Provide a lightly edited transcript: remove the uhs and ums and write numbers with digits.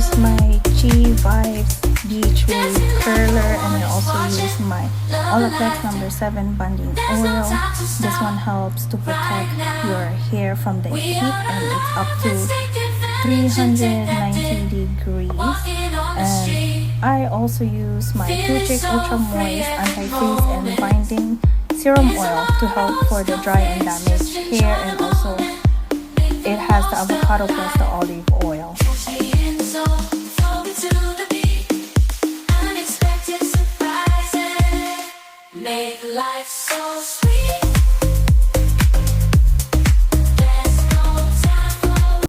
use my G Vibes Beach Wave Curler, and I also use my Olaplex #7 Bonding Oil. This one helps to protect your hair from the heat, and it's up to 390 degrees. And I also use my Two-Chick Ultra Moist Anti-Freeze and Binding Serum Oil to help for the dry and damaged hair, and also it has the avocado plus the olive oil. Make life so sweet.